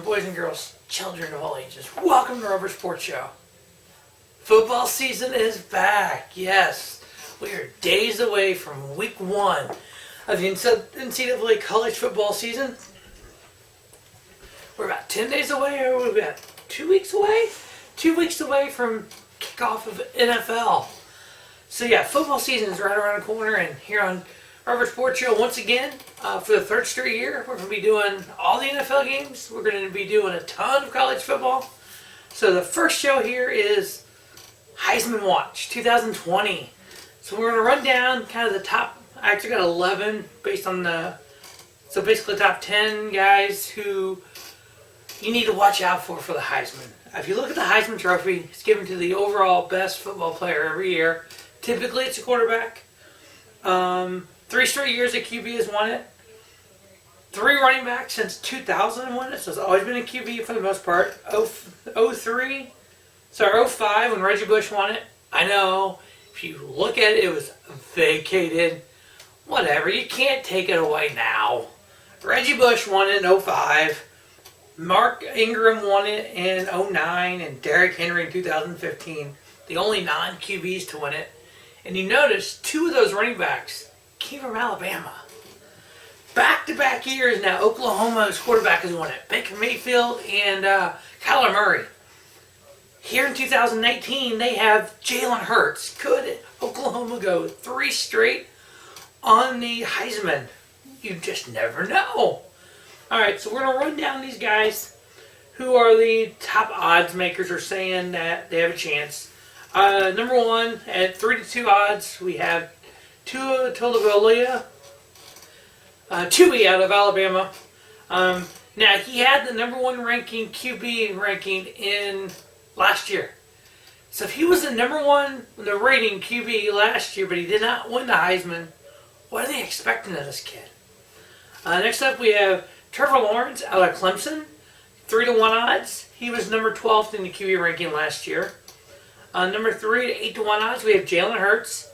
Boys and girls, children of all ages, welcome to Rubber Sports Show. Football season is back. Yes, we are days away from week 1 of the NCAA college football season. We're about 10 days away, or we're about 2 weeks away? 2 weeks away from kickoff of NFL. So yeah, football season is right around the corner, and here on Rubber Sports Show, once again, for the third straight year, we're going to be doing all the NFL games. We're going to be doing a ton of college football. So the first show here is Heisman Watch 2020. So we're going to run down kind of the top, I actually got 11 based on so basically the top 10 guys who you need to watch out for the Heisman. If you look at the Heisman Trophy, it's given to the overall best football player every year. Typically it's a quarterback. 3 straight years a QB has won it. 3 running backs since 2000 won it, so it's always been a QB for the most part. 05 when Reggie Bush won it. I know, if you look at it, it was vacated. Whatever, you can't take it away now. Reggie Bush won it in 05. Mark Ingram won it in 09, and Derrick Henry in 2015. The only non-QBs to win it. And you notice 2 of those running backs came from Alabama. Back-to-back years now, Oklahoma's quarterback has won it. Baker Mayfield and Kyler Murray. Here in 2019, they have Jalen Hurts. Could Oklahoma go 3 straight on the Heisman? You just never know. Alright, so we're going to run down these guys who are the top odds makers are saying that they have a chance. Number 1, at 3-2 odds, we have Tua Tagovailoa, Tui out of Alabama. Now, he had the number 1 QB ranking in last year. So if he was the number 1 in the rating QB last year, but he did not win the Heisman, what are they expecting of this kid? Next up, we have Trevor Lawrence out of Clemson, 3-1 odds. He was number 12th in the QB ranking last year. Number 3 at 8-1 odds, we have Jalen Hurts.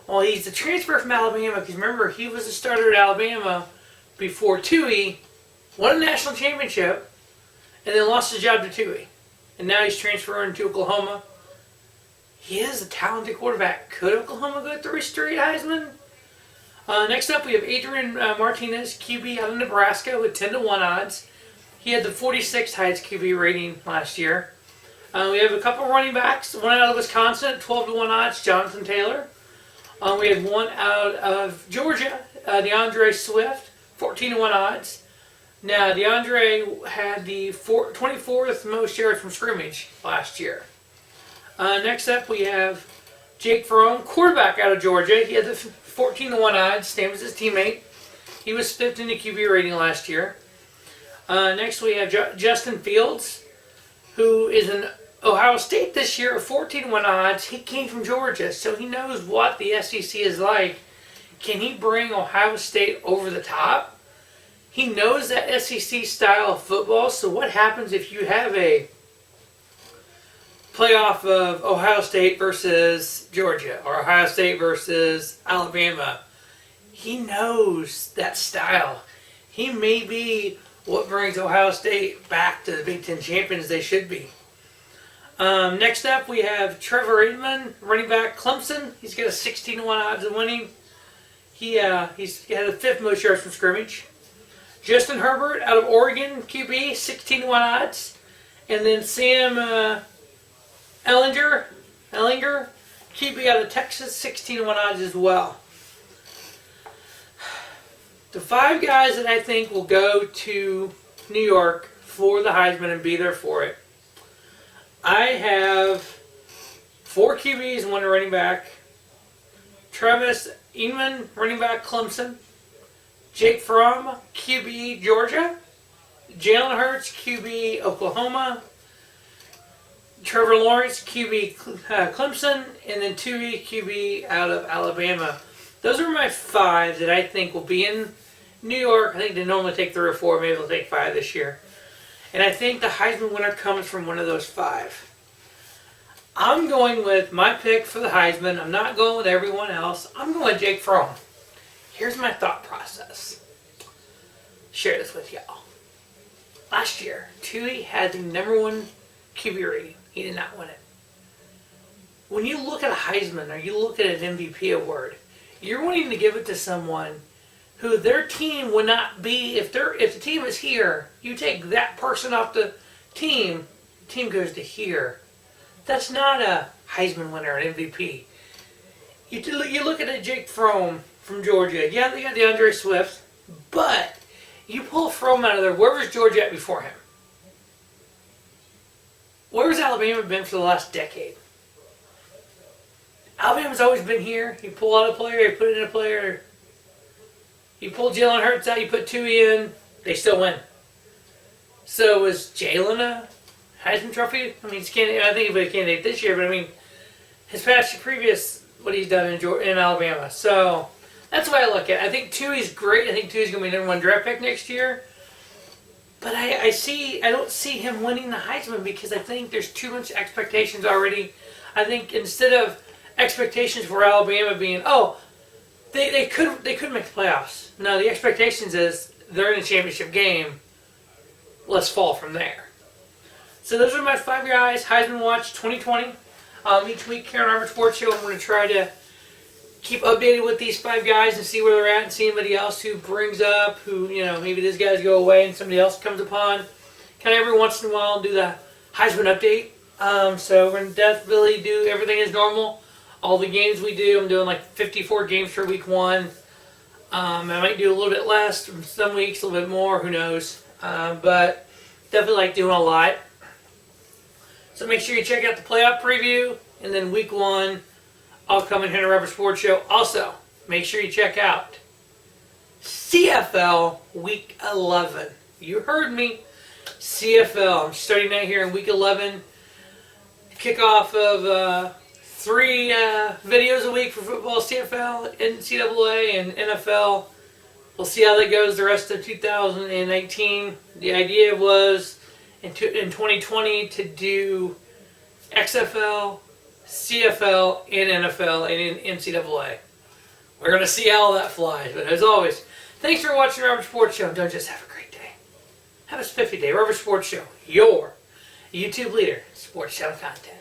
Well, he's the transfer from Alabama, because remember, he was a starter at Alabama before Tui won a national championship and then lost his job to Tui. And now he's transferring to Oklahoma. He is a talented quarterback. Could Oklahoma go 3 straight Heisman? Next up, we have Adrian Martinez, QB out of Nebraska with 10-1 odds. He had the 46th highest QB rating last year. We have a couple running backs. One out of Wisconsin, 12-1 odds, Jonathan Taylor. We have one out of Georgia, DeAndre Swift, 14-1 odds. Now, DeAndre had the 24th most yards from scrimmage last year. Next up, we have Jake Fromm, quarterback out of Georgia. He had the 14-1 odds, same as his teammate. He was 5th in the QB rating last year. Next, we have Justin Fields, who is an Ohio State this year, 14-1 odds. He came from Georgia, so he knows what the SEC is like. Can he bring Ohio State over the top? He knows that SEC style of football, so what happens if you have a playoff of Ohio State versus Georgia, or Ohio State versus Alabama? He knows that style. He may be what brings Ohio State back to the Big Ten champions they should be. Next up, we have Trevor Edmond, running back, Clemson. He's got a 16-1 odds of winning. He had the 5th most yards from scrimmage. Justin Herbert out of Oregon, QB, 16-1 odds. And then Sam Ehlinger, QB out of Texas, 16-1 odds as well. The 5 guys that I think will go to New York for the Heisman and be there for it. I have 4 QBs and 1 running back. Travis Etienne, running back, Clemson. Jake Fromm, QB, Georgia. Jalen Hurts, QB, Oklahoma. Trevor Lawrence, QB, Clemson. And then Tui, QB, out of Alabama. Those are my 5 that I think will be in New York. I think they normally take 3 or 4. Maybe they'll take 5 this year. And I think the Heisman winner comes from one of those 5. I'm going with my pick for the Heisman. I'm not going with everyone else. I'm going with Jake Fromm. Here's my thought process. Share this with y'all. Last year, Tui had the #1 QB rating. He did not win it. When you look at a Heisman or you look at an MVP award, you're wanting to give it to someone who their team would not be. If the team is here, you take that person off the team goes to here. That's not a Heisman winner, an MVP. You look at a Jake Fromm from Georgia. Yeah, they got DeAndre Swift, but you pull Fromm out of there. Where was Georgia at before him? Where has Alabama been for the last decade? Alabama's always been here. You pull out a player, you put in a player. You pull Jalen Hurts out, you put Tui in, they still win. So was Jalen a Heisman Trophy? I mean, I think he was a candidate this year, but I mean, his previous, what he's done in Alabama. So that's the way I look at it. I think Tui's great. I think Tui's going to be #1 draft pick next year. But I don't see him winning the Heisman because I think there's too much expectations already. I think instead of expectations for Alabama being, they could make the playoffs. No, the expectations is they're in a championship game. Let's fall from there. So those are my 5 guys. Heisman Watch 2020. Each week here on our Sports Show, I'm going to try to keep updated with these 5 guys and see where they're at and see anybody else who brings up, who, maybe these guys go away and somebody else comes upon. Kind of every once in a while do the Heisman update. So we're going to definitely do everything as normal. All the games we do, I'm doing like 54 games for week 1. I might do a little bit less, some weeks a little bit more, who knows. But definitely like doing a lot. So make sure you check out the playoff preview, and then week 1, I'll come in here on Rubber Sports Show. Also, make sure you check out CFL week 11. You heard me. CFL. I'm starting out here in week 11. Kickoff of 3 videos a week for football, CFL, NCAA, and NFL. We'll see how that goes the rest of 2019. The idea was in 2020 to do XFL, CFL, and NFL, and NCAA. We're going to see how that flies. But as always, thanks for watching Rubber Sports Show. Don't just have a great day. Have a spiffy day. Rubber Sports Show, your YouTube leader in sports channel content.